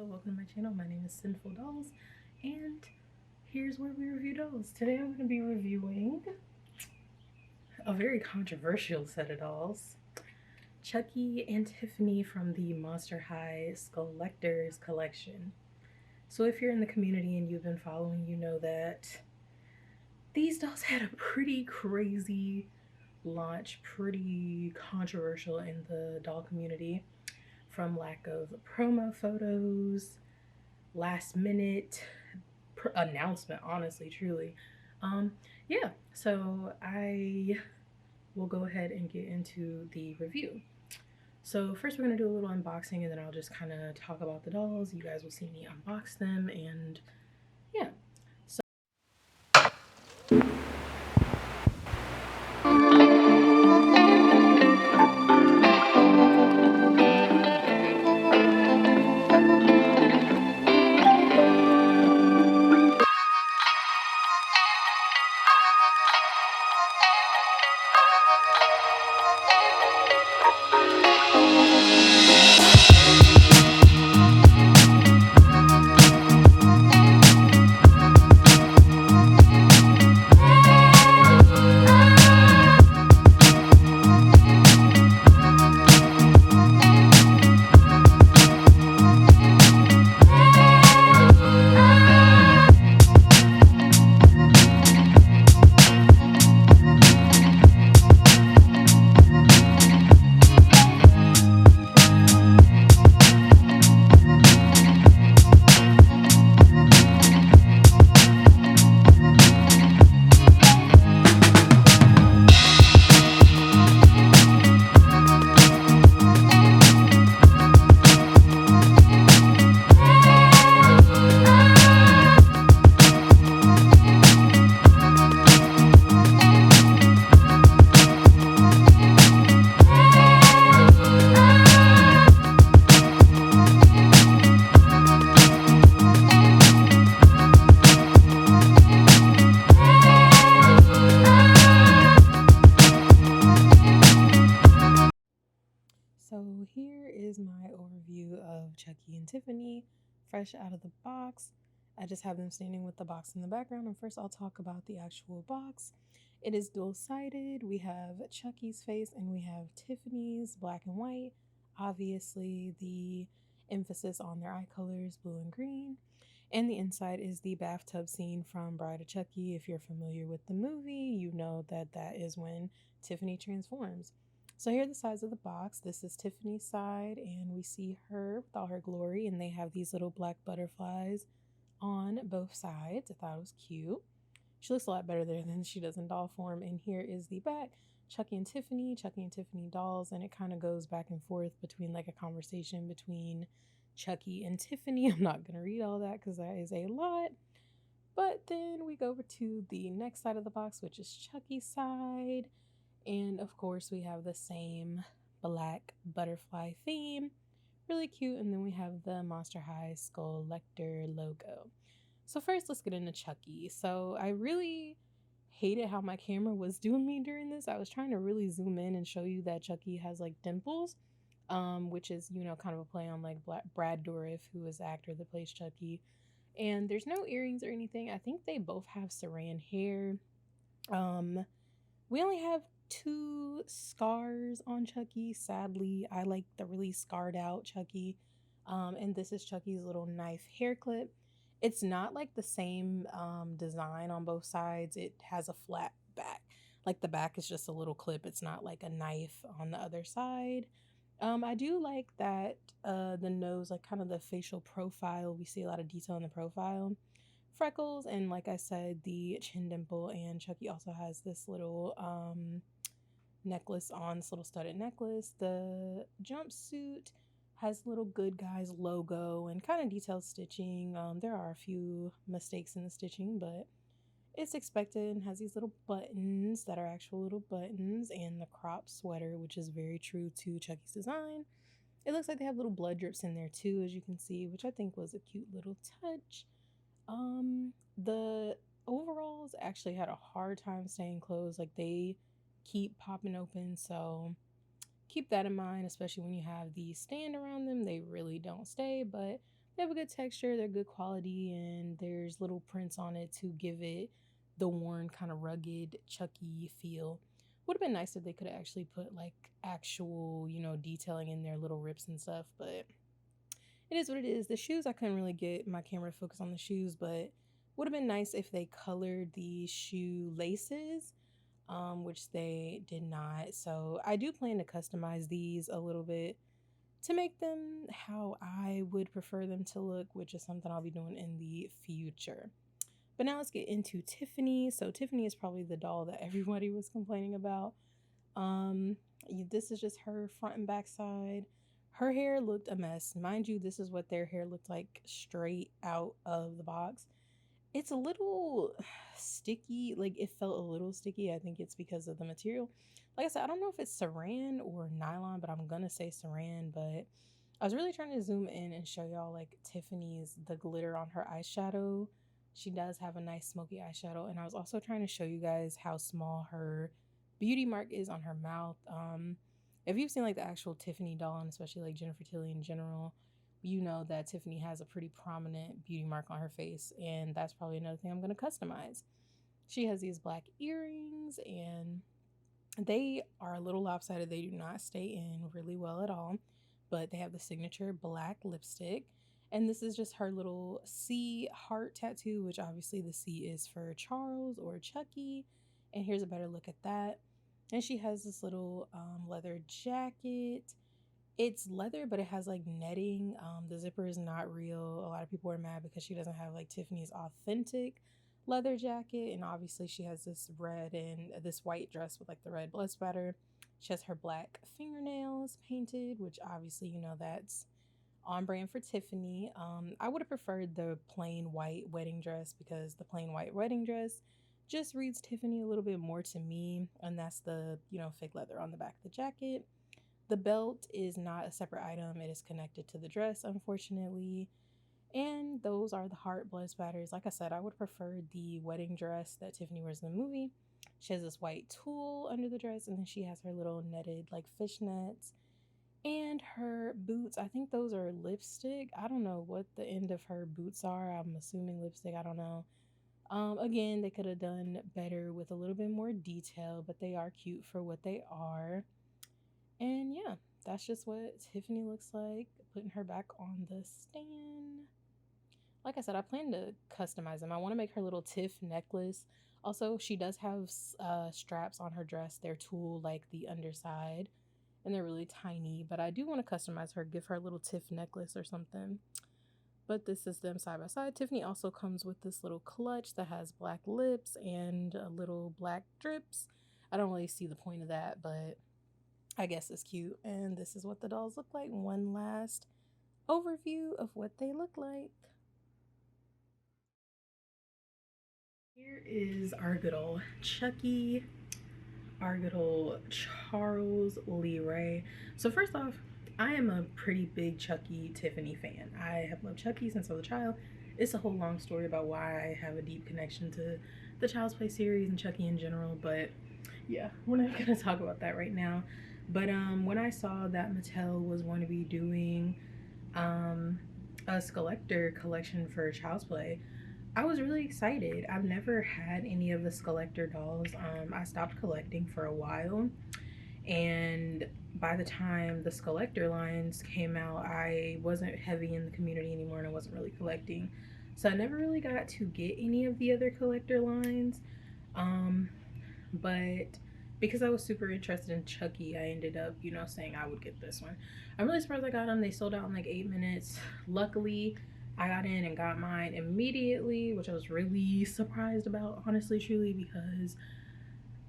Hello, welcome to my channel. My name is Sinful Dolls, and here's where we review dolls. Today I'm going to be reviewing a very controversial set of dolls. Chucky and Tiffany from the Monster High Skullectors collection. So if you're in the community and you've been following, you know that these dolls had a pretty crazy launch, pretty controversial in the doll community, from lack of promo photos, last minute announcement, honestly, truly. um yeah, so I will go ahead and get into the review. So first we're going to do a little unboxing, and then I'll just kind of talk about the dolls. You guys will see me unbox them, and yeah. So here is my overview of Chucky and Tiffany, fresh out of the box. I just have them standing with the box in the background, and first I'll talk about the actual box. It is dual-sided. We have Chucky's face and we have Tiffany's, black and white. Obviously, the emphasis on their eye colors, blue and green. And the inside is the bathtub scene from Bride of Chucky. If you're familiar with the movie, you know that that is when Tiffany transforms. So here are the sides of the box. This is Tiffany's side, and we see her with all her glory, and they have these little black butterflies on both sides. I thought it was cute. She looks a lot better there than she does in doll form. And here is the back. Chucky and Tiffany dolls, and it kind of goes back and forth between like a conversation between Chucky and Tiffany. I'm not going to read all that because that is a lot. But then we go over to the next side of the box, which is Chucky's side. And of course, we have the same black butterfly theme. Really cute. And then we have the Monster High Skullector logo. So first, let's get into Chucky. So I really hated how my camera was doing me during this. I was trying to really zoom in and show you that Chucky has like dimples, which is, you know, kind of a play on like Brad Dourif, who is the actor that plays Chucky. And there's no earrings or anything. I think they both have saran hair. We only have two scars on Chucky. Sadly, I like the really scarred out Chucky. And this is Chucky's little knife hair clip. It's not like the same design on both sides. It has a flat back. Like the back is just a little clip. It's not like a knife on the other side. I do like that the nose, like kind of the facial profile, we see a lot of detail in the profile. Freckles, and like I said, the chin dimple, and Chucky also has this little necklace on, this little studded necklace. The jumpsuit has little Good Guys logo and kind of detailed stitching. There are a few mistakes in the stitching, but it's expected, and has these little buttons that are actual little buttons, and the crop sweater, which is very true to Chucky's design. It looks like they have little blood drips in there too, as you can see, which I think was a cute little touch. The overalls actually had a hard time staying closed. Like they keep popping open, so keep that in mind, especially when you have the stand around them. They really don't stay, but They have a good texture, they're good quality, and there's little prints on it to give it the worn kind of rugged Chucky feel. Would have been nice if they could have actually put like actual, detailing in their little rips and stuff, but it is what it is. The shoes, I couldn't really get my camera to focus on the shoes, but would have been nice if they colored the shoe laces, which they did not. So I do plan to customize these a little bit to make them how I would prefer them to look, which is something I'll be doing in the future. But now let's get into Tiffany. So Tiffany is probably the doll that everybody was complaining about. Um, this is just her front and back side. Her hair looked a mess. Mind you, this is what their hair looked like straight out of the box. It's a little sticky, like it felt a little sticky. I think it's because of the material. Like I said, I don't know if it's saran or nylon, but I'm gonna say saran. But I was really trying to zoom in and show y'all like Tiffany's, the glitter on her eyeshadow. She does have a nice smoky eyeshadow, and I was also trying to show you guys how small her beauty mark is on her mouth. If you've seen like the actual Tiffany doll, and especially like Jennifer Tilly in general, you know that Tiffany has a pretty prominent beauty mark on her face, and that's probably another thing I'm going to customize. She has these black earrings, and they are a little lopsided. They do not stay in really well at all, but they have the signature black lipstick. And this is just her little C heart tattoo, which obviously the C is for Charles or Chucky. And here's a better look at that. And she has this little leather jacket. It's leather, but it has like netting. The zipper is not real. A lot of people are mad because she doesn't have like Tiffany's authentic leather jacket. And obviously she has this red and this white dress with like the red blood spatter. She has her black fingernails painted, which obviously, that's on brand for Tiffany. I would have preferred the plain white wedding dress because the plain white wedding dress just reads Tiffany a little bit more to me. And that's the, fake leather on the back of the jacket. The belt is not a separate item. It is connected to the dress, unfortunately. And those are the heart blood spatters. Like I said, I would prefer the wedding dress that Tiffany wears in the movie. She has this white tulle under the dress, and then she has her little netted like fishnets. And her boots, I think those are lipstick. I don't know what the end of her boots are. I'm assuming lipstick. I don't know. Again, they could have done better with a little bit more detail, but they are cute for what they are. And yeah, that's just what Tiffany looks like, putting her back on the stand. Like I said, I plan to customize them. I want to make her little Tiff necklace. Also, she does have straps on her dress. They're tulle like the underside, and they're really tiny. But I do want to customize her, give her a little Tiff necklace or something. But this is them side by side. Tiffany also comes with this little clutch that has black lips and little black drips. I don't really see the point of that, but I guess it's cute. And this is what the dolls look like. One last overview of what they look like. Here is our good old Chucky, our good old Charles Leray. So first off, I am a pretty big Chucky Tiffany fan. I have loved Chucky since I was a child. It's a whole long story about why I have a deep connection to the Child's Play series and Chucky in general, but yeah, we're not gonna talk about that right now. But when I saw that Mattel was going to be doing a Skullector collection for Child's Play, I was really excited. I've never had any of the Skullector dolls. I stopped collecting for a while, and by the time the Skullector lines came out, I wasn't heavy in the community anymore and I wasn't really collecting. So I never really got to get any of the other collector lines. But because I was super interested in Chucky, I ended up, saying I would get this one. I'm really surprised I got them. They sold out in like 8 minutes. Luckily, I got in and got mine immediately, which I was really surprised about, honestly, truly, because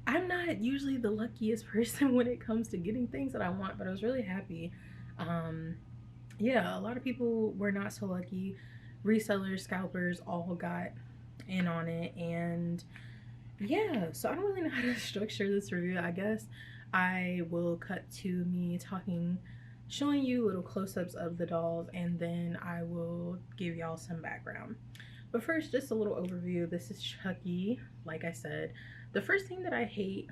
I'm not usually the luckiest person when it comes to getting things that I want, but I was really happy. Yeah, a lot of people were not so lucky. Resellers, scalpers all got in on it, and yeah, so I don't really know how to structure this review. I guess I will cut to me talking, showing you little close-ups of the dolls, and then I will give y'all some background. But first, just a little overview. This is Chucky, like I said. The first thing that I hate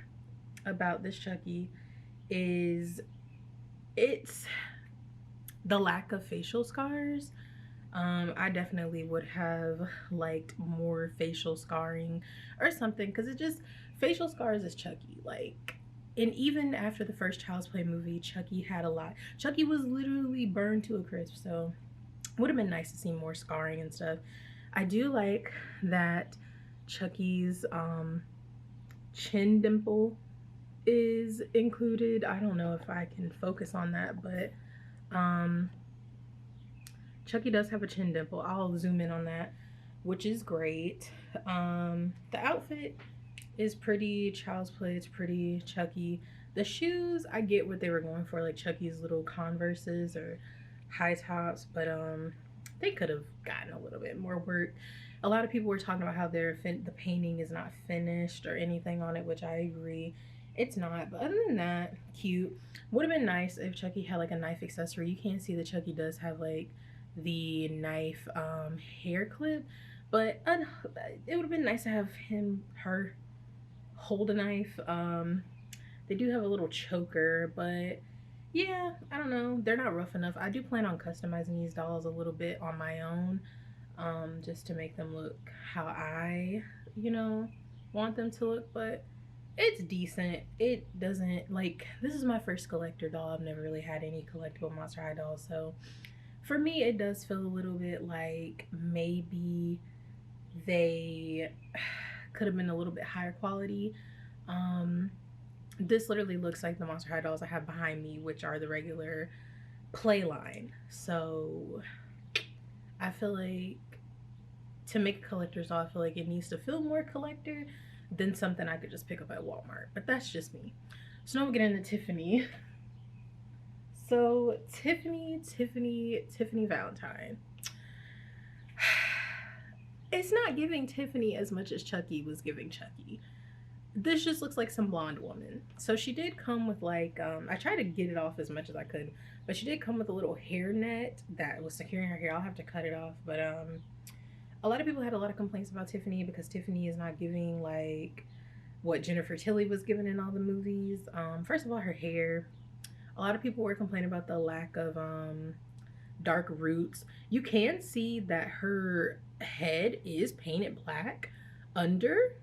about this Chucky is it's the lack of facial scars. I definitely would have liked more facial scarring or something, because it just, facial scars is Chucky. Like, and even after the first Child's Play movie, Chucky had a lot. Chucky was literally burned to a crisp, so would have been nice to see more scarring and stuff. I do like that Chucky's chin dimple is included. I don't know if I can focus on that, but Chucky does have a chin dimple. I'll zoom in on that, which is great. The outfit is pretty Child's Play. It's pretty Chucky. The shoes, I get what they were going for, like Chucky's little Converses or high tops, but they could have gotten a little bit more work. A lot of people were talking about how the painting is not finished or anything on it, which I agree. It's not, but other than that, cute. Would have been nice if Chucky had like a knife accessory. You can't see that Chucky does have like the knife hair clip, but it would have been nice to have her hold a knife. They do have a little choker, but yeah, I don't know. They're not rough enough. I do plan on customizing these dolls a little bit on my own, just to make them look how I, want them to look, but it's decent. It doesn't, like, this is my first Skullector doll. I've never really had any collectible Monster High dolls, so for me, it does feel a little bit like maybe they could have been a little bit higher quality. This literally looks like the Monster High dolls I have behind me, which are the regular play line. So I feel like to make a collector's doll, I feel like it needs to feel more collector than something I could just pick up at Walmart. But that's just me. So now we get into Tiffany. So Tiffany Valentine. It's not giving Tiffany as much as Chucky was giving Chucky. This just looks like some blonde woman. So she did come with like, I tried to get it off as much as I could, but she did come with a little hair net that was securing her hair. I'll have to cut it off, but a lot of people had a lot of complaints about Tiffany because Tiffany is not giving like what Jennifer Tilly was given in all the movies. First of all, her hair. A lot of people were complaining about the lack of dark roots. You can see that her head is painted black under,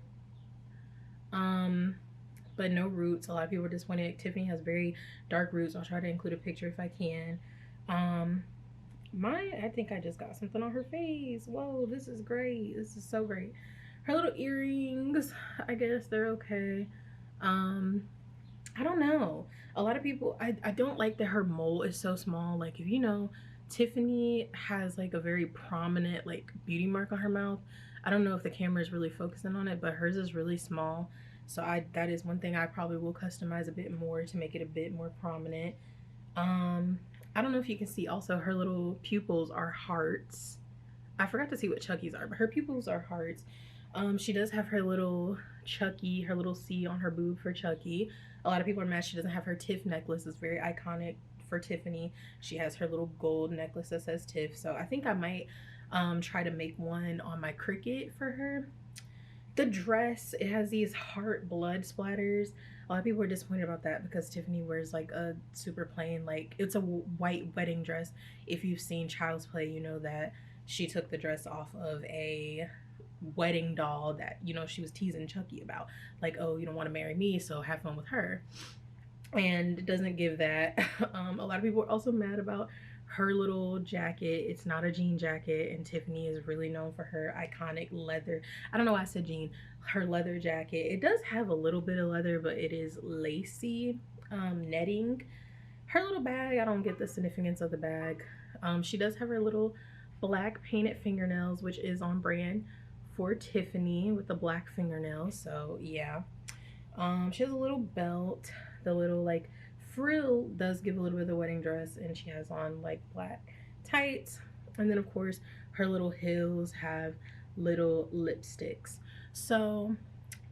but no roots. A lot of people were disappointed. Tiffany has very dark roots. I'll try to include a picture if I can. I think I just got something on her face. Whoa, this is great. This is so great. Her little earrings, I guess they're okay. I don't know. A lot of people, I don't like that her mole is so small. Like, if you know, Tiffany has like a very prominent like beauty mark on her mouth. I don't know if the camera is really focusing on it, but hers is really small. So that is one thing I probably will customize a bit more to make it a bit more prominent. I don't know if you can see also her little pupils are hearts. I forgot to see what Chucky's are, but her pupils are hearts. She does have her little Chucky, her little C on her boob for Chucky. A lot of people are mad she doesn't have her Tiff necklace. It's very iconic for Tiffany. She has her little gold necklace that says Tiff. So I think I might try to make one on my Cricut for her. The dress, it has these heart blood splatters. A lot of people are disappointed about that because Tiffany wears like a super plain, like, it's a white wedding dress. If you've seen Child's Play, you know that she took the dress off of a wedding doll that, she was teasing Chucky about. Like, oh, you don't want to marry me, so have fun with her. And it doesn't give that. A lot of people are also mad about her little jacket. It's not a jean jacket, and Tiffany is really known for her iconic leather. I don't know why I said jean. Her leather jacket. It does have a little bit of leather, but it is lacy netting. Her little bag, I don't get the significance of the bag. She does have her little black painted fingernails, which is on brand for Tiffany with the black fingernails. So yeah. She has a little belt. The little like frill does give a little bit of the wedding dress, and she has on like black tights. And then of course her little heels have little lipsticks. So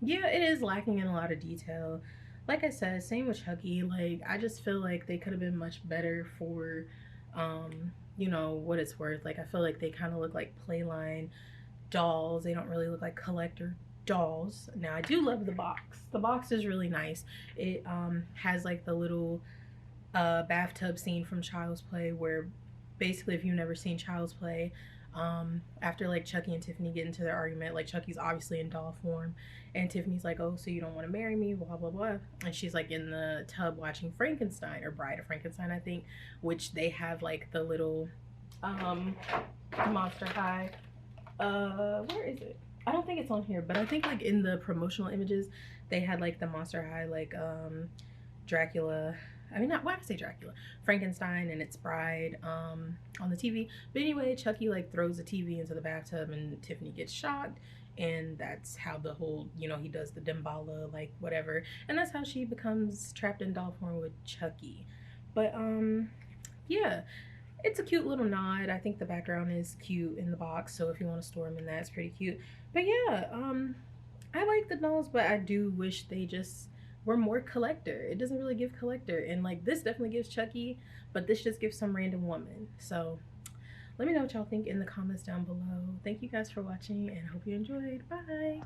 yeah, it is lacking in a lot of detail. Like I said, same with Chucky. Like, I just feel like they could have been much better for what it's worth. Like, I feel like they kind of look like playline dolls. They don't really look like collector dolls. Now, I do love the box. The box is really nice. It has like the little bathtub scene from Child's Play where basically, if you've never seen Child's Play, after like Chucky and Tiffany get into their argument, like Chucky's obviously in doll form, and Tiffany's like, "Oh, so you don't want to marry me?" Blah blah blah, and she's like in the tub watching Frankenstein, or Bride of Frankenstein, I think, which they have like the little Monster High. Where is it? I don't think it's on here, but I think like in the promotional images, they had like the Monster High, like Dracula. I mean, not why did I say Dracula? Frankenstein and its bride on the TV. But anyway, Chucky like throws the TV into the bathtub, and Tiffany gets shocked, and that's how the whole, you know, he does the Damballa, like whatever, and that's how she becomes trapped in doll form with Chucky. But yeah, it's a cute little nod. I think the background is cute in the box, so if you want to store them in that, it's pretty cute. But yeah, I like the dolls, but I do wish they just were more collector. It doesn't really give collector, and like this definitely gives Chucky, but this just gives some random woman. So let me know what y'all think in the comments down below. Thank you guys for watching, and I hope you enjoyed. Bye.